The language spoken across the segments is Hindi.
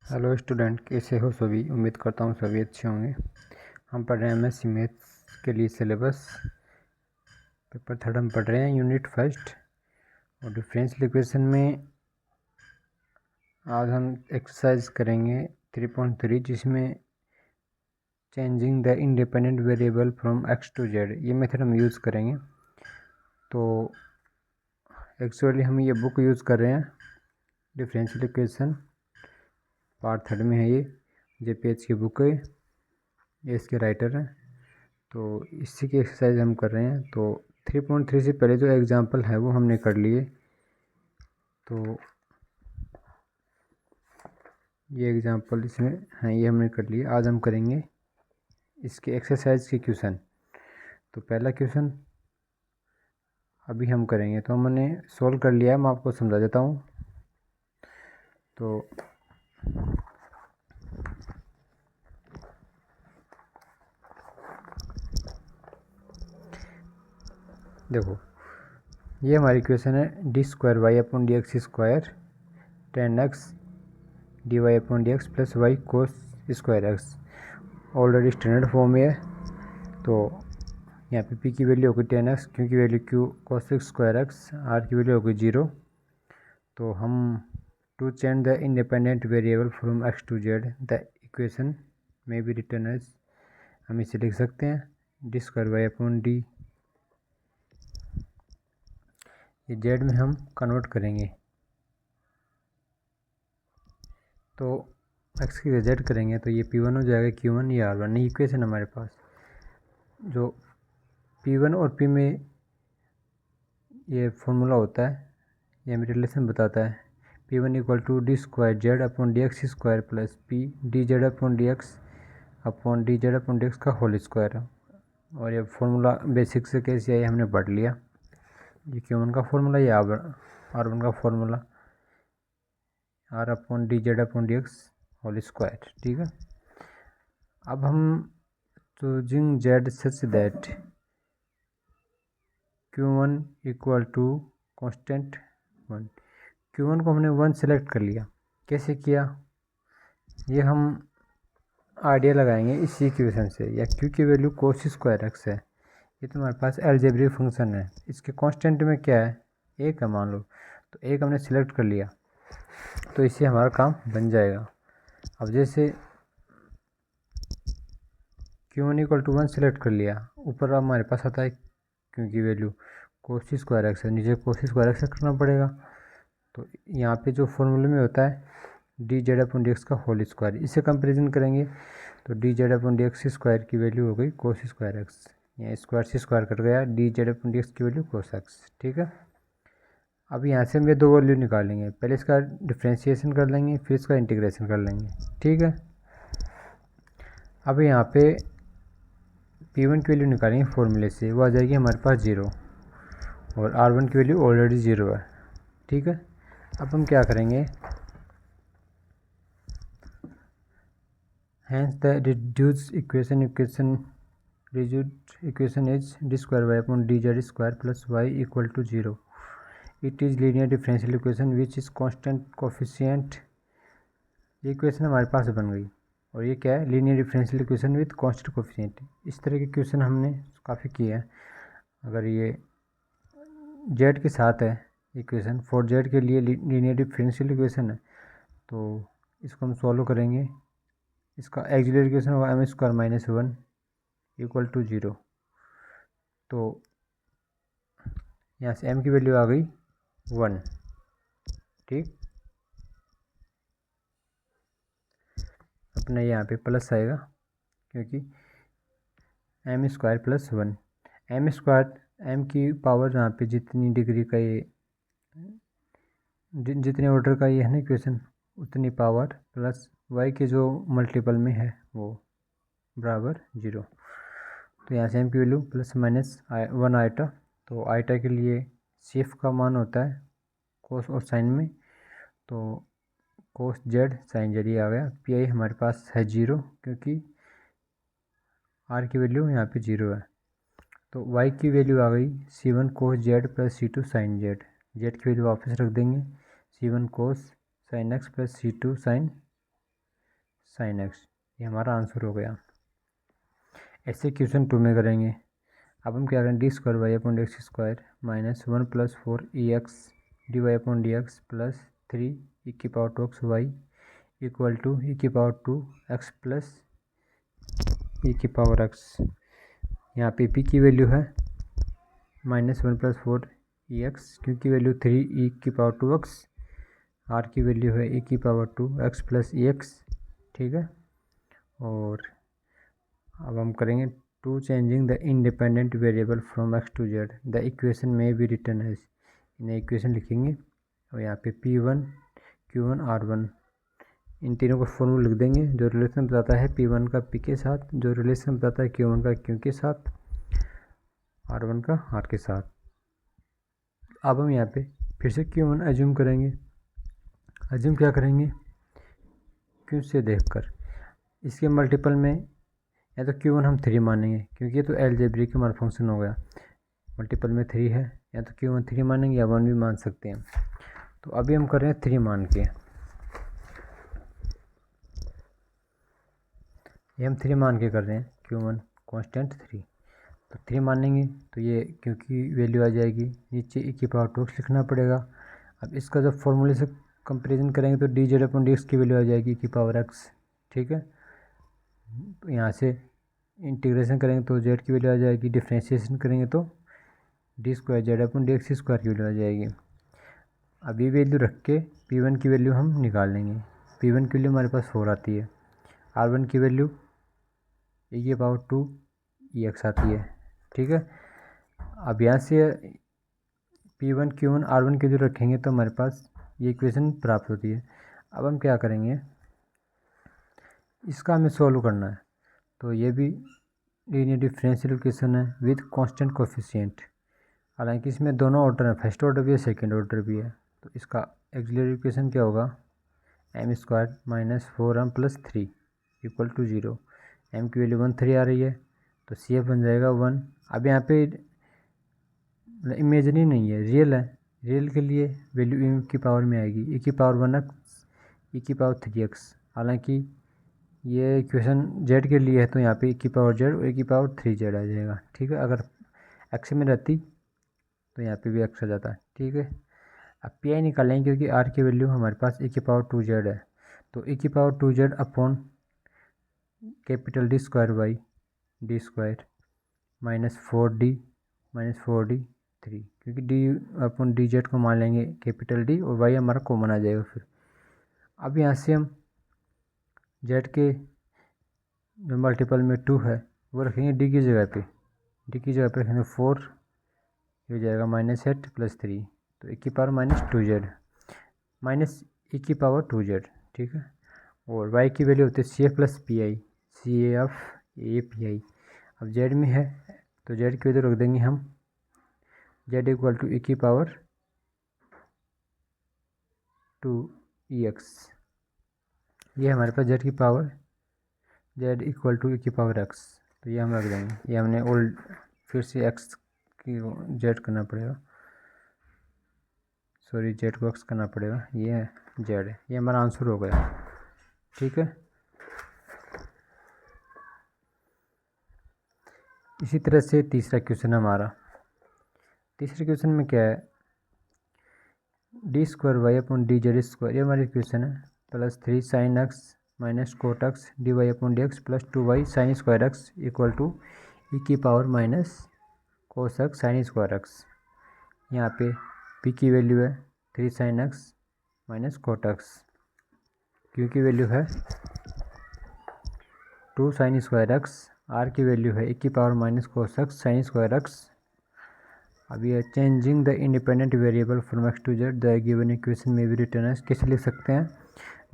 हेलो स्टूडेंट, कैसे हो सभी। उम्मीद करता हूँ सभी अच्छे होंगे। हम पढ़ रहे हैं एमएससी मैथ्स के लिए सिलेबस पेपर थर्ड। हम पढ़ रहे हैं यूनिट फर्स्ट और डिफरेंशियल इक्वेशन में आज हम एक्सरसाइज करेंगे 3.3 जिसमें changing the independent variable from x to z, ये मेथड हम यूज़ करेंगे। तो एक्चुअली हम ये बुक यूज़ कर रहे हैं, डिफरेंशियल इक्वेशन पार्ट थर्ड में है। ये जेपीएच की बुक है, ये इसके राइटर हैं। तो इसी की एक्सरसाइज हम कर रहे हैं। तो 3.3 से पहले जो एग्जांपल है वो हमने कर लिए। तो ये एग्जांपल इसमें हैं, ये हमने कर लिए। आज हम करेंगे इसके एक्सरसाइज के क्वेश्चन। तो पहला क्वेश्चन अभी हम करेंगे, तो हमने सॉल्व कर लिया है, मैं आपको समझा देता हूँ। तो देखो, ये हमारी इक्वेशन है d²y/dx² tan x dy/dx plus y cos² x। Already standard form में है। तो यहाँ पे p की वैल्यू होगी tan x, q की value q cos² x, r की वैल्यू होगी 0। तो हम to change the independent variable from x to z the equation में बी रिटर्न एज, हम इसे लिख सकते हैं d²y/d, ये z में हम कन्वर्ट करेंगे। तो x की z करेंगे तो ये p1 हो जाएगा, q1 ये r1। ये इक्वेशन हमारे पास जो p1 और p में ये फॉर्मूला होता है, ये हमें रिलेशन बताता है। p1 = d²z/dx² plus p dz/dx/dz/dx का होल स्क्वायर। और ये फॉर्मूला बेसिक से कैसे आया हमने पढ़ लिया। ये q1 का फॉर्मूला, ये r1 का फॉर्मूला, r/dz/dx होल स्क्वायर। ठीक है। अब हम choosing z such that q1 = constant 1। q1 को हमने 1 सेलेक्ट कर लिया। कैसे किया, ये हम आइडिया लगाएंगे इसी इक्वेशन से। या q की वैल्यू cos² x है, ये तो हमारे पास अलजेब्रिक फंक्शन है। इसके कांस्टेंट में क्या है, 1 है मान लो। तो 1 हमने सिलेक्ट कर लिया, तो इससे हमारा काम बन जाएगा। अब जैसे q1 = 1 सेलेक्ट कर लिया, ऊपर अब हमारे पास आता है q की वैल्यू cos² x है, नीचे cos² x करना पड़ेगा। तो यहाँ पे जो फॉर्मूले में होता है dz/dx का होल स्क्वायर, इससे कंपेरिजन करेंगे तो dz/dx² की वैल्यू हो गई cos² x, यहाँ स्क्वायर से स्क्वायर कट गया, dz/dx की वैल्यू cos x। ठीक है। अब यहाँ से हम ये दो वैल्यू निकालेंगे, पहले इसका डिफ्रेंशिएशन कर लेंगे, फिर इसका इंटीग्रेशन कर लेंगे। ठीक है। अब यहाँ पे p1 की वैल्यू निकालेंगे फॉर्मूले से, वो आ जाएगी हमारे पास 0, और r1 की वैल्यू ऑलरेडी 0 है। ठीक है। अब हम क्या करेंगे, hence the reduced equation is d²y/dz² plus y = 0. It is linear differential equation which is constant coefficient। ये इक्वेशन हमारे पास बन गई। और ये क्या है, linear differential equation with constant coefficient. इस तरह के क्वेश्चन हमने काफ़ी किए हैं। अगर ये जेड के साथ है इक्वेशन, फॉर जेड के लिए लीनियर डिफरेंशियल इक्वेशन है, तो इसको हम सॉल्व करेंगे। इसका एक्सिलरी इक्वेशन होगा m² - 1 = 0। तो यहाँ से m की वैल्यू आ गई 1। ठीक, अपना यहाँ पे प्लस आएगा क्योंकि m² + 1, m² m की पावर यहाँ पे जितनी डिग्री का ये जितने ऑर्डर का ये है ना इक्वेशन, उतनी पावर प्लस y के जो मल्टीपल में है वो बराबर 0। तो यहाँ से m की वैल्यू ±1 आइटा। तो आइटा के लिए सेफ का मान होता है कोस और साइन में, तो कोस z साइन z ये आ गया। पी हमारे पास है 0 क्योंकि r की वैल्यू यहाँ पे 0 है। तो y की वैल्यू आ गई c1 cos z plus c2 sine z। z की वैल्यू वापस रख देंगे, c1 cos sin x plus c2 sine sine x, ये हमारा आंसर हो गया। ऐसे क्वेश्चन 2 में करेंगे। अब हम क्या करें, d square y upon d x square minus 1 + 4 e x d y upon d x plus 3 e की power 2 x y equal to e की पावर 2 एक्स प्लस ई की पावर एक्स। यहाँ पे पी की वैल्यू है -1 + 4 ई एक्स, क्यू की वैल्यू 3 ई की पावर 2 एक्स, आर की वैल्यू है ई की power 2 x plus e x. ठीक है, और अब हम करेंगे to changing the independent variable from x to z the equation में बी रिटर्न एज। इन्हें इक्वेशन लिखेंगे और यहाँ पे P1 Q1 R1 इन तीनों को फॉर्मूला लिख देंगे। जो रिलेशन बताता है P1 का P के साथ, जो रिलेशन बताता है Q1 का Q के साथ, R1 का R के साथ। अब हम यहाँ पे फिर से Q1 एज्यूम करेंगे। एज्यूम क्या करेंगे, Q से देखकर इसके मल्टीपल में या तो Q1 हम 3 मानेंगे क्योंकि ये तो अलजेब्रिक हमारा फंक्शन हो गया, मल्टीपल में 3 है, या तो Q1 3 मानेंगे या 1 भी मान सकते हैं। तो अभी हम कर रहे हैं 3 मान के, ये हम 3 मान के कर रहे हैं, Q1 कांस्टेंट 3। तो 3 मानेंगे तो ये क्योंकि वैल्यू आ जाएगी नीचे ई की पावर 2 एक्स लिखना पड़ेगा। अब इसका जब फॉर्मूले से कंपेरिजन करेंगे तो D Z upon d x की वैल्यू आ जाएगी ई की पावर एक्स। ठीक है, तो यहाँ से इंटीग्रेशन करेंगे तो जेड की वैल्यू आ जाएगी, डिफ्रेंशिएशन करेंगे तो D square Z upon d x square की वैल्यू आ जाएगी। अब ये वैल्यू रख के P1 की वैल्यू हम निकाल लेंगे। P1 की वैल्यू हमारे पास 4 आती है, R1 की वैल्यू ई की पावर 2 ई एक्स आती है। ठीक है, अब यहाँ से P1 Q1 R1 की जो रखेंगे तो हमारे पास ये इक्वेशन प्राप्त होती है। अब हम क्या करेंगे, इसका हमें सॉल्व करना है। तो ये भी लीनियर डिफरेंशियल इक्वेशन है विद कांस्टेंट कोफिशिएंट। हालांकि इसमें दोनों ऑर्डर है, फर्स्ट ऑर्डर भी है सेकंड ऑर्डर भी है। तो इसका ऑक्सिलरी इक्वेशन क्या होगा, m² - 4m + 3 equal to 0। m की वैल्यू 1 3 आ रही है तो CF बन जाएगा 1। अब यहाँ पे इमेजनरी नहीं है, रियल है, रियल के लिए वैल्यू ई की पावर में आएगी, ई की पावर 1 एक्स ई की पावर 3 एक्स। हालांकि ये इक्वेशन जेड के लिए है तो यहाँ पे ई की पावर जेड और ई की पावर 3 जेड आ जाएगा। ठीक है, अगर एक्स में रहती तो यहाँ पे भी एक्स आ जाता है। ठीक है, अब पी आई निकालेंगे क्योंकि आर की वैल्यू हमारे पास ई की पावर 2 जेड है, तो ई की power 2 z upon capital d square y d square -4d 3, क्योंकि डी अपॉन डी जेड को मान लेंगे कैपिटल डी और वाई हमारा कॉमन आ जाएगा फिर। अब यहाँ से हम जेड के जो मल्टीपल में 2 है वो रखेंगे डी की जगह पे, डी की जगह पे रखेंगे 4, ये हो जाएगा -8 + 3, तो ई की पावर -2 जेड माइनस ई की पावर 2 जेड। ठीक है, और वाई की वैल्यू होती है CF + PI, CF A PI। अब जेड में है तो जेड की वैल्यू रख देंगे हम जेड इक्वल टू ई की पावर 2 EX। ये हमारे पास जेड की power Z equal to e की पावर एक्स, तो ये हम रख देंगे। ये हमने ओल्ड फिर से एक्स की जेड करना पड़ेगा, सॉरी जेड को एक्स करना पड़ेगा, ये जेड है, ये हमारा आंसर हो गया। ठीक है, इसी तरह से तीसरा क्वेश्चन हमारा, तीसरे क्वेश्चन में क्या है, d square y upon d z square, ये हमारी क्वेश्चन है, +3 sin x - cot x d y upon d x +2 y sin square x equal to e की power -cos x sin square x. यहाँ पे p की वैल्यू है 3 sin x - cot x, q की वैल्यू है 2 sin स्क्वायर एक्स, r की वैल्यू है ई की power -cos x sin square x. अब ये changing the independent variable from x to z the given equation में भी रिटर्न है। कैसे लिख सकते हैं,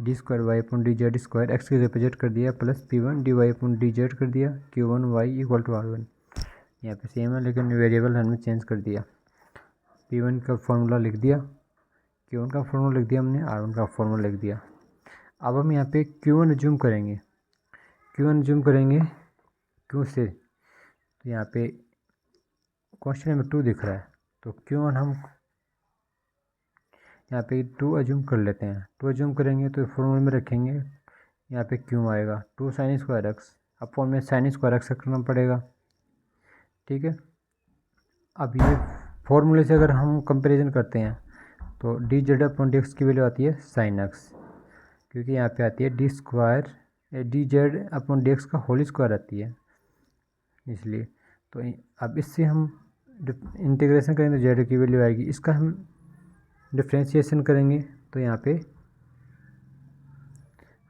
d square y upon d z square x की रिप्रेजेंट कर दिया plus P1 d y upon d z कर दिया Q1 Y equal to R1। यहाँ पे सेम है लेकिन वेरिएबल हमने चेंज कर दिया, P1 का फॉर्मूला लिख दिया, Q1 का फॉर्मूला लिख दिया हमने, R1 का फॉर्मूला लिख दिया। अब हम यहाँ पे Q1 जूम करेंगे, Q1 जूम करेंगे Q से, तो यहाँ पे क्वेश्चन में 2 दिख रहा है तो Q1 हम यहाँ पे 2 अज्यूम कर लेते हैं। 2 अज्यूम करेंगे तो फॉर्मूले में रखेंगे यहाँ पे क्यों आएगा 2 साइन स्क्वायर एक्स अपॉन में साइन स्क्वायर एक्स करना पड़ेगा। ठीक है, अब ये फॉर्मूले से अगर हम कंपैरिजन करते हैं तो D Z upon d x की वैल्यू आती है साइन एक्स, क्योंकि यहाँ पे आती है d square D Z upon d x का होल स्क्वायर आती है, इसलिए। तो अब इससे हम इंटीग्रेशन करेंगे तो जेड की वैल्यू आएगी, इसका हम डिफ्रेंशिएशन करेंगे तो यहाँ पे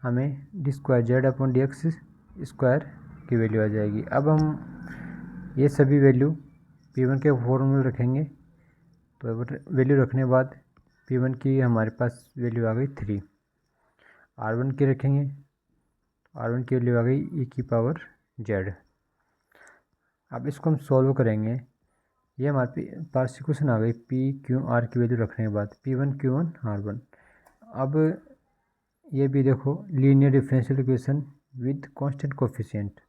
हमें D square Z upon d x square की वैल्यू आ जाएगी। अब हम ये सभी वैल्यू P1 के फॉर्मूले रखेंगे, तो वैल्यू रखने के बाद P1 की हमारे पास वैल्यू आ गई 3। R1 की रखेंगे, R1 की वैल्यू आ गई e की पावर z। अब इसको हम सॉल्व करेंगे, ये हमारे पास इक्वेशन आ गई PQR की वैल्यू रखने के बाद P1 Q1 R1। अब ये भी देखो linear differential equation with constant coefficient.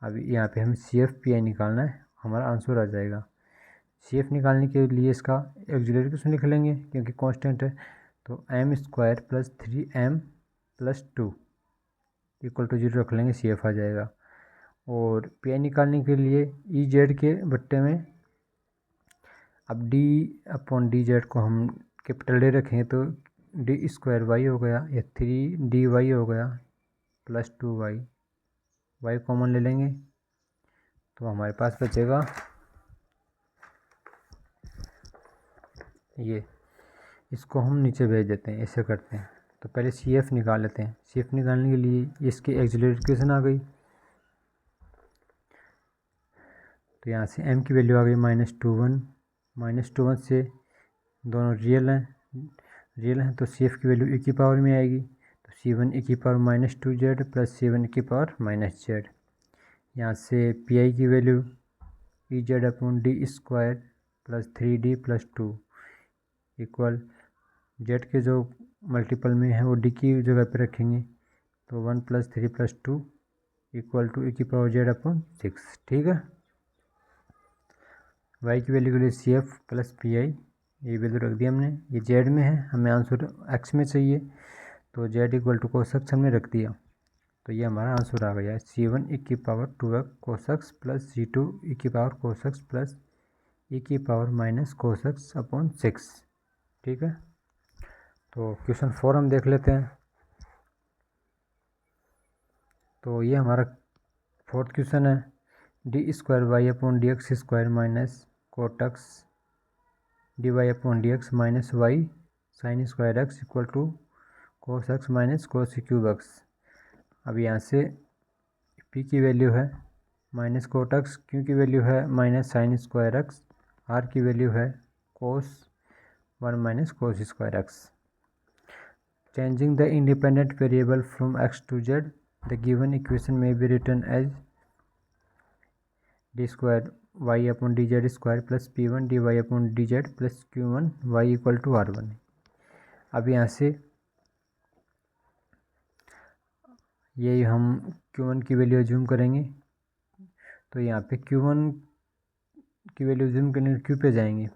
अब यहाँ पे हमें CF/PI निकालना है, हमारा आंसर आ जाएगा। CF निकालने के लिए इसका ऑक्सिलरी इक्वेशन लिख लेंगे क्योंकि कांस्टेंट है, तो m² + 3m + 2 = 0 रख लेंगे, CF आ जाएगा। और PI निकालने के लिए EZ के बट्टे में अब d/dz को हम कैपिटल D रखेंगे तो d² हो गया या 3dy हो गया + 2y, y कॉमन ले लेंगे तो हमारे पास बचेगा ये। इसको हम नीचे भेज देते हैं, ऐसे करते हैं। तो पहले CF निकाल लेते हैं। CF निकालने के लिए इसकी ऑक्सिलरी इक्वेशन आ गई, तो यहाँ से m की वैल्यू आ गई -21 से दोनों रियल हैं तो CF की वैल्यू e की पावर में आएगी, तो C1 e की पावर -2z + C1 e की पावर -z। यहाँ से PI की value EZ upon d² + 3d + 2 equal z के जो मल्टीपल में है वो d की जगह पे रखेंगे, तो 1 + 3 + 2 = e की पावर z अपॉन 6। ठीक है, y की वैल्यू के लिए CF + PI ये वैल्यू रख दी हमने। ये z में है, हमें आंसर x में चाहिए, तो z = cos x हमने रख दिया, तो ये हमारा आंसर आ गया। C1 e की power 2x cos x + C2 e की पावर cos x + e की पावर -cos x अपॉन 6। ठीक है, तो क्वेश्चन 4 हम देख लेते हैं। तो ये हमारा 4th क्वेश्चन है, d² upon dx² cot x dy upon dx -y sin square x = cos x -cos³ x। अब यहाँ से p की वैल्यू है -cot x, q की वैल्यू है -sin स्क्वायर x, r की वैल्यू है cos 1 - cos square x। Changing the independent variable from x to z, the given equation may be written as d² upon dz² + P1 dy upon dz + Q1 y = R1। अब यहाँ से ये हम Q1 की वैल्यू जूम करेंगे, तो यहाँ पे Q1 की वैल्यू जूम करने Q पे जाएंगे,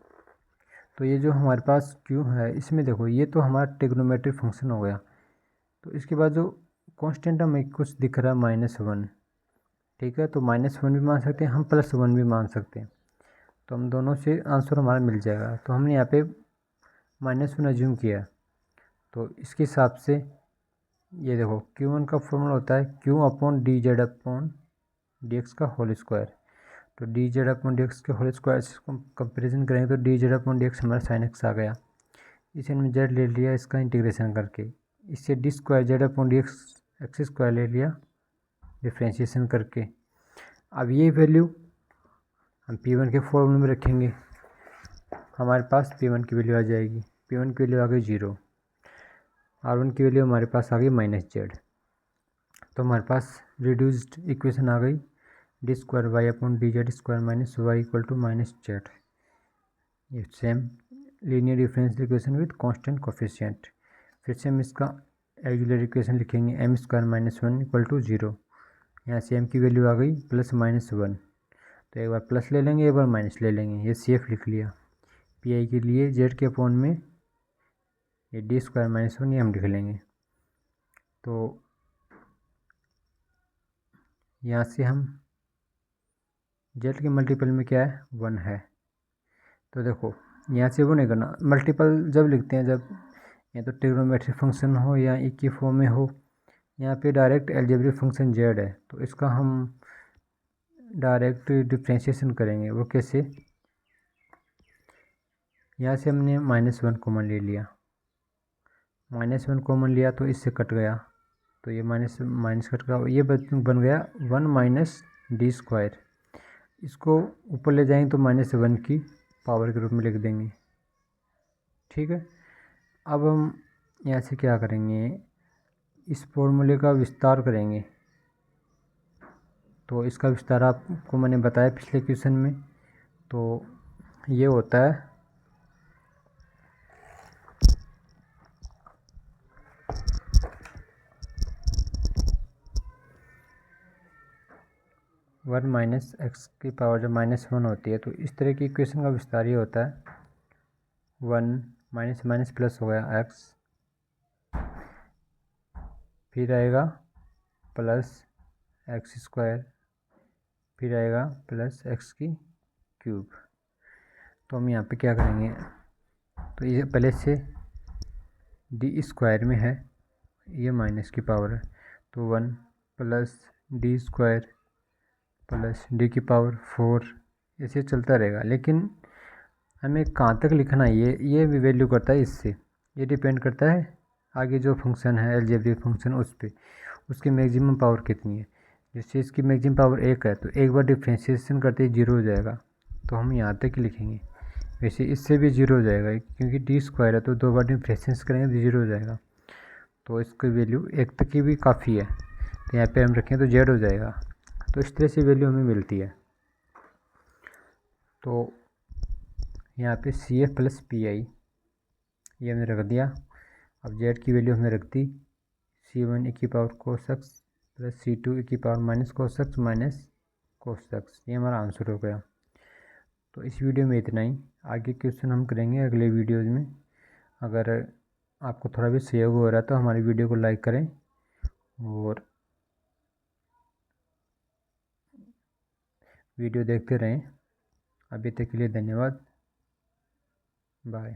तो ये जो हमारे पास Q है इसमें देखो ये तो हमारा ट्रिग्नोमेट्रिक फंक्शन हो गया। तो इसके बाद जो कांस्टेंट हमें कुछ दिख रहा है -1, ठीक है, तो -1 भी मान सकते हैं हम, +1 भी मान सकते हैं, तो हम दोनों से आंसर हमारा मिल जाएगा। तो हमने यहाँ पे -1 अज्यूम किया, तो इसके हिसाब से ये देखो Q1 का फॉर्मूला होता है Q upon dz upon dx का होल स्क्वायर, तो dz अपॉन dx के होल स्क्वायर से कंपेरिजन करेंगे तो dz अपॉन dx हमारा sin x आ गया। इसे हमने z ले लिया इसका इंटीग्रेशन करके, इससे d² z upon dx x² ले लिया डिफ्रेंशिएशन करके। अब ये वैल्यू हम P1 के फॉर्मूले में रखेंगे, हमारे पास P1 की वैल्यू आ जाएगी। P1 की वैल्यू आ गई 0, R1 की वैल्यू हमारे पास आ गई -z, तो हमारे पास रिड्यूस्ड इक्वेशन आ गई d² upon dz² -y = -z। ये same linear differential equation with constant coefficient. फिर से हम इसका ऑक्सिलरी इक्वेशन लिखेंगे m² - 1 = 0। यहाँ से m की वैल्यू आ गई +-1, तो एक बार प्लस ले लेंगे एक बार माइनस ले लेंगे, ये CF लिख लिया। PI के लिए z के अपॉन में ये d² - 1 ये हम लिख लेंगे, तो यहाँ से हम जेड के मल्टीपल में क्या है 1 है, तो देखो यहाँ से वो नहीं करना। मल्टीपल जब लिखते हैं जब या तो ट्रिग्नोमेट्रिक फंक्शन हो या एक की फॉर्म में हो, यहाँ पे डायरेक्ट अलजेब्रिक फंक्शन जेड है, तो इसका हम डायरेक्ट डिफ्रेंशिएशन करेंगे। वो कैसे? यहाँ से हमने -1 कॉमन ले लिया, -1 कॉमन लिया तो इससे कट गया, तो ये माइनस माइनस कट गया, ये बन गया 1 - d²। इसको ऊपर ले जाएंगे तो -1 की पावर के रूप में लिख देंगे। ठीक है, अब हम यहाँ से क्या करेंगे, इस फॉर्मूले का विस्तार करेंगे। तो इसका विस्तार आपको मैंने बताया पिछले क्वेश्चन में, तो ये होता है 1 - x की पावर जब -1 होती है, तो इस तरह की इक्वेशन का विस्तार ये होता है 1 माइनस माइनस प्लस हो गया x, फिर आएगा प्लस x², फिर आएगा प्लस x³। तो हम यहाँ पे क्या करेंगे, तो ये पहले से d² में है, ये माइनस की पावर है, तो 1 + d² प्लस d⁴ ऐसे चलता रहेगा। लेकिन हमें कहाँ तक लिखना है ये भी वैल्यू करता है इससे, ये डिपेंड करता है आगे जो फंक्शन है अलजेब्रिक फंक्शन उस पर, उसकी मैक्सिमम पावर कितनी है। जैसे इसकी मैक्सिमम पावर 1 है, तो एक बार डिफ्रेंशिएशन करते ही 0 हो जाएगा, तो हम यहाँ तक ही लिखेंगे। वैसे इससे भी 0 हो जाएगा, क्योंकि d² है, तो 2 बार डिफ्रेंशिएशन करेंगे तो 0 हो जाएगा, तो इसकी वैल्यू 1 तक की भी काफ़ी है, तो यहाँ पे हम रखें तो z हो जाएगा। तो इस तरह से वैल्यू हमें मिलती है। तो यहाँ पे CF + PI ये हमने रख दिया। अब z की वैल्यू हमने रख दी C1 e⁻ cos x + C2 e⁻ cos x - cos x, ये हमारा आंसर हो गया। तो इस वीडियो में इतना ही, आगे क्वेश्चन हम करेंगे अगले वीडियोज़ में। अगर आपको थोड़ा भी सहयोग हो रहा है तो हमारी वीडियो को लाइक करें और वीडियो देखते रहें। अभी तक के लिए धन्यवाद, बाय।